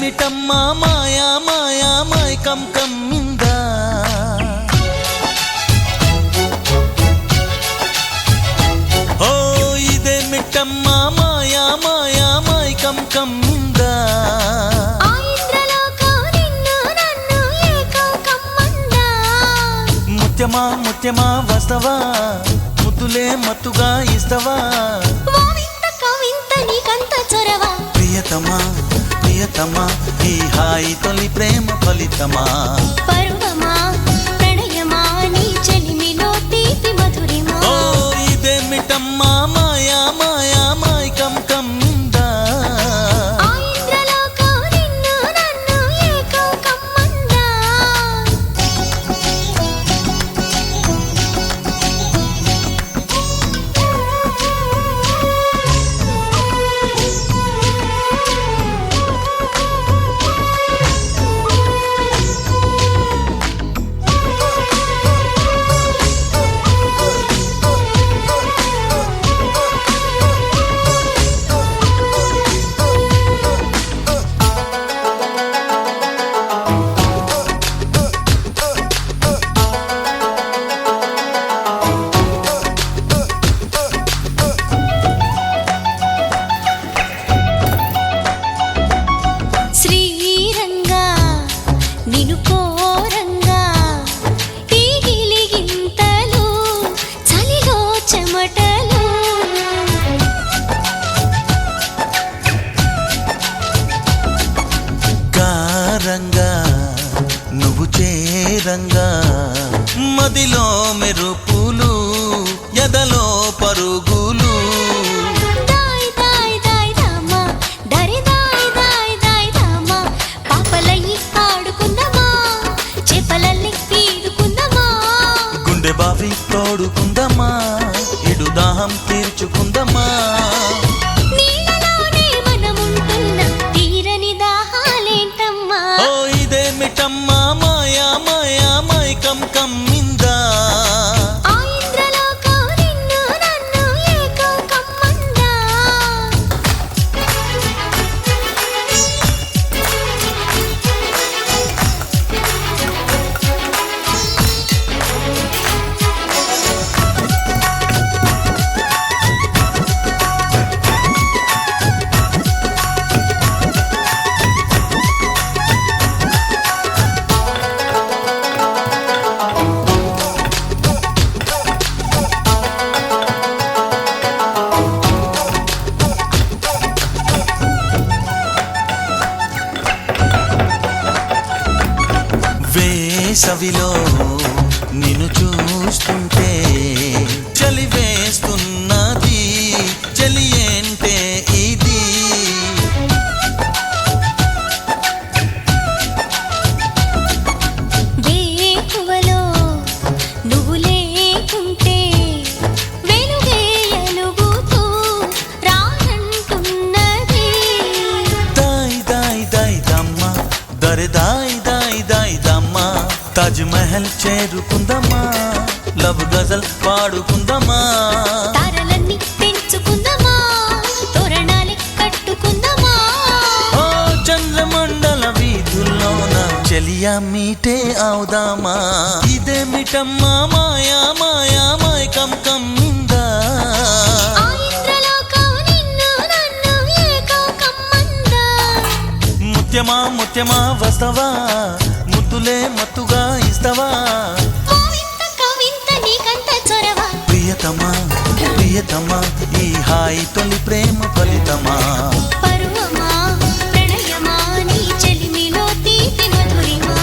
ఇదేమిటమ్మా మాయా మాయా మైకం కమ్మిందా ఓ ఇదేమిటమ్మా మాయా మాయా మైకం కమ్మిందా ముత్యమా ముత్యమా వస్తవా ముద్దులే మత్తుగా ఇస్తవా ప్రియతమా ప్రియతమా ఈ హాయి తొలి ప్రేమ ఫలితమా పరువమా ప్రణయమా నీ చెలిమిలో తీపి మధురిమా ఓ ఇదేమిటమ్మా మాయా మాయా మైకం కమ్మిందా నువ్వు చేరంగా మదిలో మెరుపులు ఎదలో పరుగులు గుండె బావి తోడుకుందమ్మా ఇడు దాహం తీర్చుకుందమ్మా ఇదేమిటమ్మా మాయా మాయా మైకం కమ్మిందా వేసవిలో నిన్ను చూస్తుంటే చలి వేస్తున్నది చలి ఏంటే ఇది వేకువలో నువ్వు లేకుంటే వెలుగే ఎలుగుతూ రానంటున్నది దాయ్ దాయ్ దాయ్ దమ్మ దరి దాయ్ దాయ్ దాయ్ దమ్మ తాజ్ మహల్ చేరుకుందమ్మా లవ్ గజల్ పాడుకుందమ్మా తారలన్నీ పెంచుకుందమా తోరణాలే కట్టుకుందమా ఓ చంద్రమండల వీధుల్లోన చెలియా మీటే అవుదామా ఇదేమిటమ్మా మాయా మాయా మైకం కమ్మిందా ముత్యమా ముత్యమా వస్తవా ముద్దులే మత్తుగా ఇస్తవా ప్రియతమా ప్రియతమా ఈ హాయి తొలి ప్రేమ ఫలితమా పరువమా ప్రణయమా నీ చెలిమిలో తీపి మధురిమా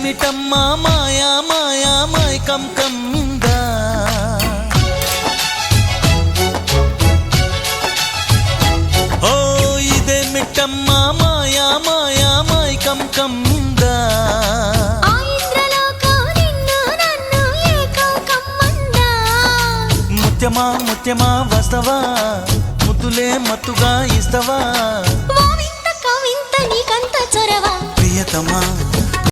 ఇదేమిటమ్మా మాయా మాయా మైకం కమ్మిందా ఓ ఇదేమిటమ్మా మాయా మాయా మైకం కమ్మిందా ఆ ఇంద్రలోకం నిన్ను నన్ను ఏకం కమ్మందా ముత్యమా ముత్యమా వస్తవా ముద్దులే మత్తుగా ఇస్తవా ఓ వింత కవింత నీకంత చొరవ ప్రియతమా